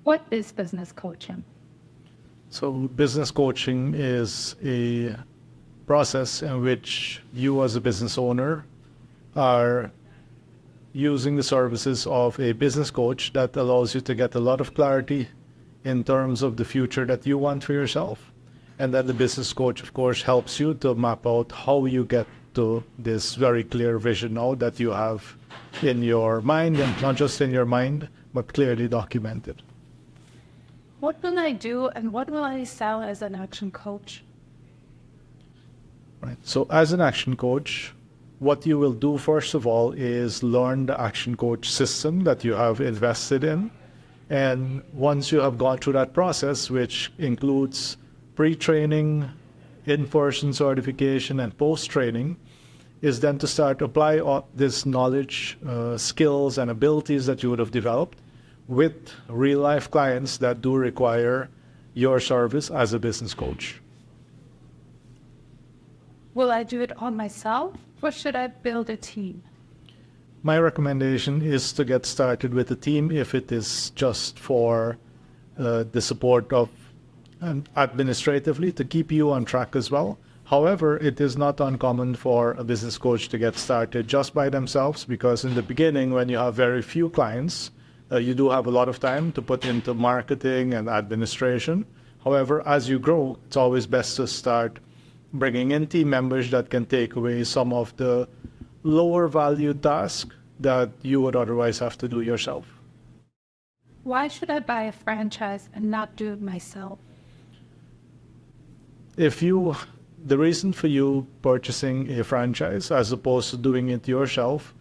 What is business coaching? So business coaching is a process in which you as a business owner are using the services of a business coach that allows you to get a lot of clarity in terms of the future that you want for yourself. And then the business coach, of course, helps you to map out how you get to this very clear vision now that you have in your mind, and not just in your mind, but clearly documented. What will I do and what will I sell as an action coach? Right. So as an action coach, what you will do first of all is learn the action coach system that you have invested in. And once you have gone through that process, which includes pre-training, in-person certification, and post-training, is then to start apply all this knowledge, skills, and abilities that you would have developed with real-life clients that do require your service as a business coach. Will I do it on myself or should I build a team? My recommendation is to get started with a team if it is just for the support of administratively to keep you on track as well. However, it is not uncommon for a business coach to get started just by themselves, because in the beginning, when you have very few clients, you do have a lot of time to put into marketing and administration. However, as you grow, it's always best to start bringing in team members that can take away some of the lower value tasks that you would otherwise have to do yourself. Why should I buy a franchise and not do it myself? The reason for you purchasing a franchise as opposed to doing it yourself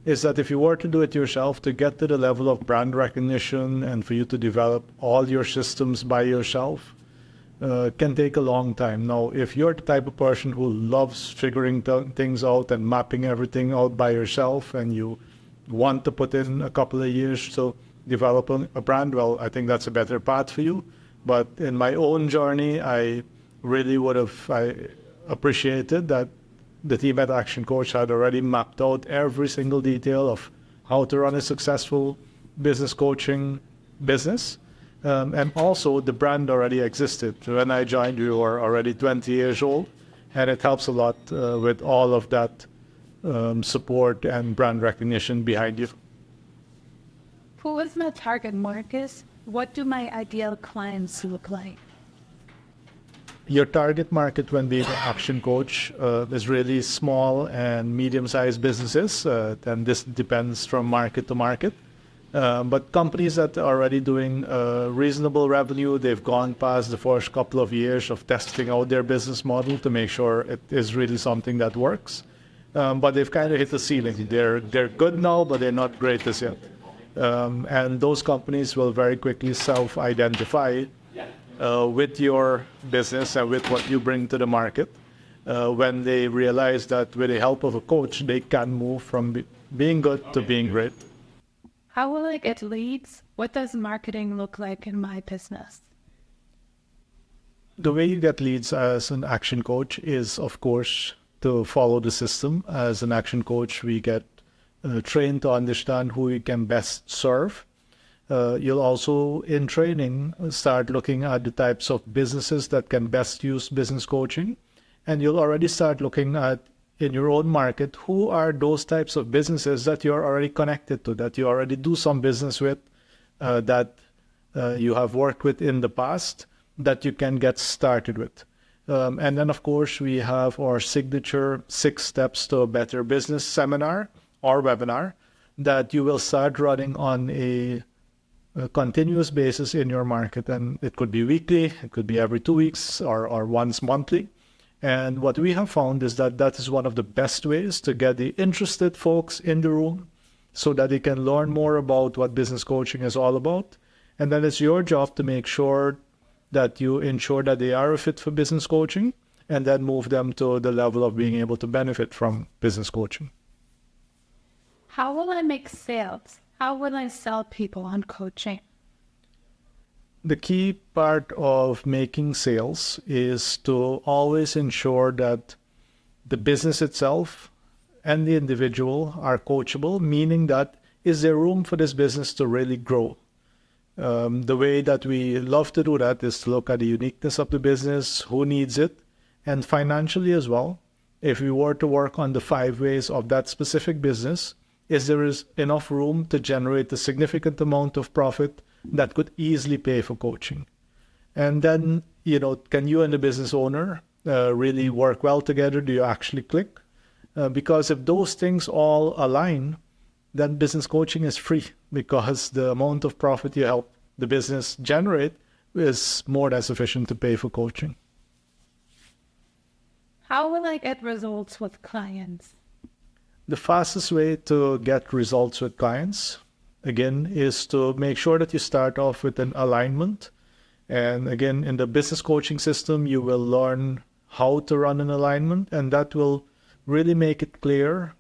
is that if you were to do it yourself, to get to the level of brand recognition and for you to develop all your systems by yourself can take a long time. Now, if you're the type of person who loves figuring things out and mapping everything out by yourself, and you want to put in a couple of years to develop a brand, well, I think that's a better path for you. But in my own journey, I really would have appreciated that the team at ActionCOACH had already mapped out every single detail of how to run a successful business coaching business. And also the brand already existed. When I joined, you were already 20 years old, and it helps a lot with all of that support and brand recognition behind you. Who is my target market? What do my ideal clients look like? Your target market when being an action coach is really small and medium-sized businesses, and this depends from market to market. But companies that are already doing reasonable revenue, they've gone past the first couple of years of testing out their business model to make sure it is really something that works. But they've kind of hit the ceiling. They're good now, but they're not great as yet. And those companies will very quickly self-identify with your business and with what you bring to the market when they realize that with the help of a coach, they can move from being good to being great. How will I get leads? What does marketing look like in my business? The way you get leads as an action coach is, of course, to follow the system. As an action coach, we get trained to understand who we can best serve. You'll also, in training, start looking at the types of businesses that can best use business coaching. And you'll already start looking at, in your own market, who are those types of businesses that you're already connected to, that you already do some business with, that you have worked with in the past, that you can get started with. And then, of course, we have our signature 6 Steps to a Better Business seminar or webinar that you will start running on a continuous basis in your market. And it could be weekly, it could be every 2 weeks or once monthly. And what we have found is that that is one of the best ways to get the interested folks in the room so that they can learn more about what business coaching is all about. And then it's your job to make sure that you ensure that they are a fit for business coaching and then move them to the level of being able to benefit from business coaching. How will I make sales? How will I sell people on coaching? The key part of making sales is to always ensure that the business itself and the individual are coachable, meaning that is there room for this business to really grow? The way that we love to do that is to look at the uniqueness of the business, who needs it, and financially as well. If we were to work on the 5 ways of that specific business, is there is enough room to generate a significant amount of profit that could easily pay for coaching? And then, can you and the business owner really work well together? Do you actually click? Because if those things all align, then business coaching is free, because the amount of profit you help the business generate is more than sufficient to pay for coaching. How will I get results with clients? The fastest way to get results with clients, again, is to make sure that you start off with an alignment. And again, in the business coaching system, you will learn how to run an alignment, and that will really make it clear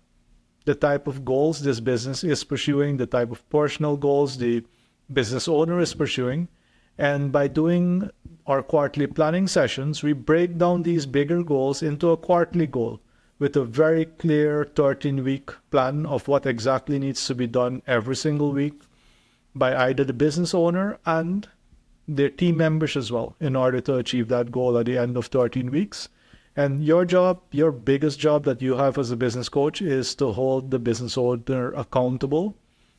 the type of goals this business is pursuing, the type of personal goals the business owner is pursuing. And by doing our quarterly planning sessions, we break down these bigger goals into a quarterly goal with a very clear 13-week plan of what exactly needs to be done every single week by either the business owner and their team members as well, in order to achieve that goal at the end of 13 weeks. And your job, your biggest job that you have as a business coach, is to hold the business owner accountable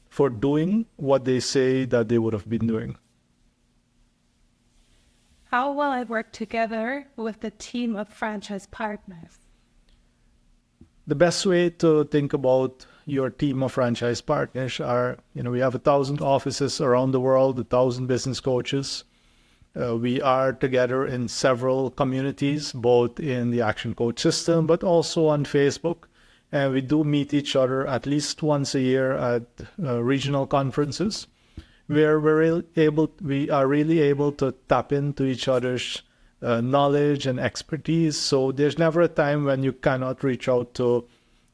for doing what they say that they would have been doing. How will I work together with the team of franchise partners? The best way to think about your team of franchise partners are, we have 1,000 offices around the world, 1,000 business coaches. We are together in several communities, both in the ActionCOACH system, but also on Facebook. And we do meet each other at least once a year at regional conferences, where we are really able to tap into each other's knowledge and expertise. So there's never a time when you cannot reach out to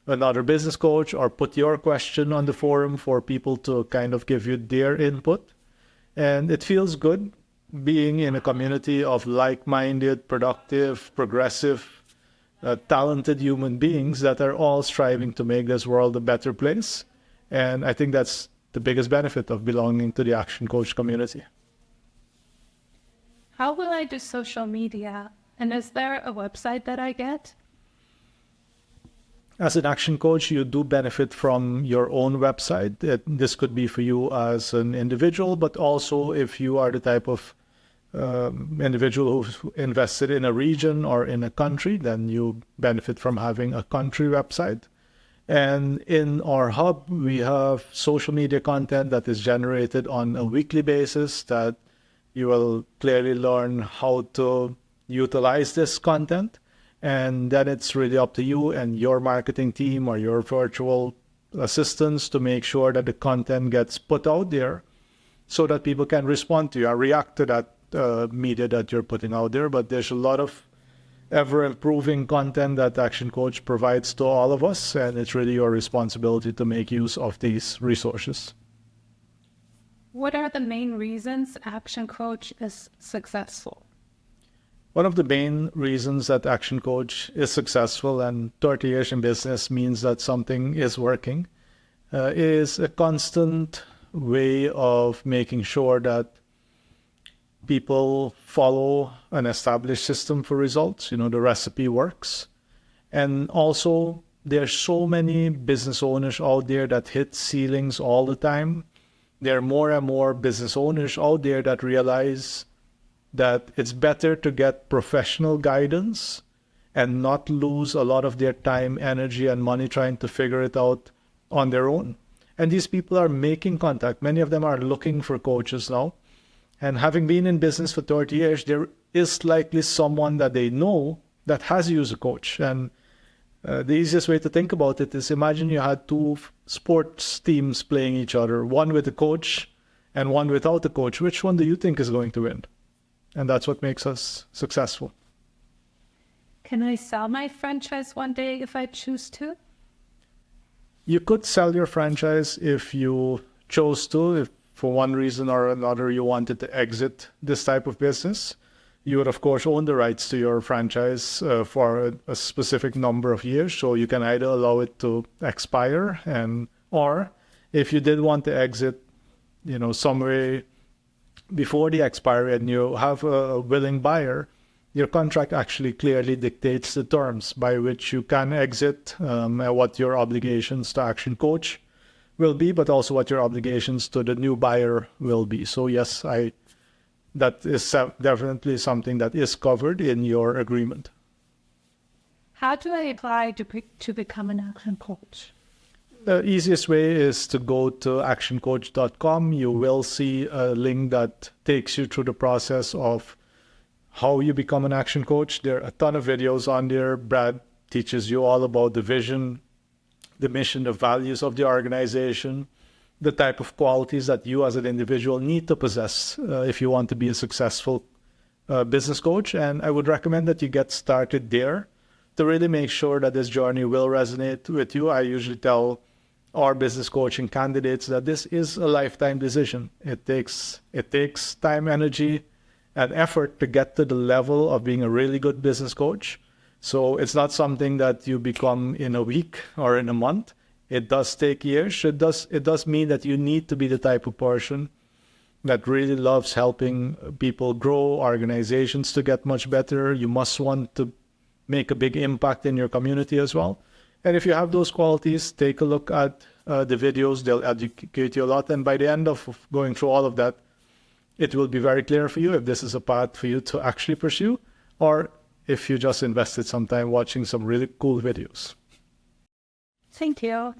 another business coach or put your question on the forum for people to kind of give you their input. And it feels good being in a community of like-minded, productive, progressive, talented human beings that are all striving to make this world a better place. And I think that's the biggest benefit of belonging to the ActionCOACH community. How will I do social media? And is there a website that I get? As an action coach, you do benefit from your own website. This could be for you as an individual, but also if you are the type of individual who's invested in a region or in a country, then you benefit from having a country website. And in our hub, we have social media content that is generated on a weekly basis that you will clearly learn how to utilize this content. And then it's really up to you and your marketing team or your virtual assistants to make sure that the content gets put out there so that people can respond to you or react to that media that you're putting out there. But there's a lot of ever-improving content that ActionCOACH provides to all of us, and it's really your responsibility to make use of these resources. What are the main reasons ActionCOACH is successful? One of the main reasons that ActionCOACH is successful, and 30 years in business means that something is working, is a constant way of making sure that people follow an established system for results. The recipe works. And also, there's so many business owners out there that hit ceilings all the time. There are more and more business owners out there that realize that it's better to get professional guidance and not lose a lot of their time, energy, and money trying to figure it out on their own. And these people are making contact. Many of them are looking for coaches now. And having been in business for 30 years, there is likely someone that they know that has used a coach. And the easiest way to think about it is, imagine you had two sports teams playing each other, one with a coach and one without a coach. Which one do you think is going to win? And that's what makes us successful. Can I sell my franchise one day if I choose to? You could sell your franchise if you chose to. If for one reason or another you wanted to exit this type of business, you would, of course, own the rights to your franchise for a specific number of years. So you can either allow it to expire, or if you did want to exit, some way before the expiry and you have a willing buyer, your contract actually clearly dictates the terms by which you can exit, what your obligations to Action Coach will be, but also what your obligations to the new buyer will be. So yes, that is definitely something that is covered in your agreement. How do I apply to become an action coach? The easiest way is to go to ActionCOACH.com. You will see a link that takes you through the process of how you become an action coach. There are a ton of videos on there. Brad teaches you all about the vision, the mission, the values of the organization, the type of qualities that you as an individual need to possess if you want to be a successful business coach. And I would recommend that you get started there to really make sure that this journey will resonate with you. I usually tell our business coaching candidates that this is a lifetime decision. It takes time, energy, and effort to get to the level of being a really good business coach. So it's not something that you become in a week or in a month. It does take years. It does mean that you need to be the type of person that really loves helping people grow, organizations to get much better. You must want to make a big impact in your community as well. And if you have those qualities, take a look at the videos. They'll educate you a lot. And by the end of going through all of that, it will be very clear for you if this is a path for you to actually pursue, or if you just invested some time watching some really cool videos. Thank you.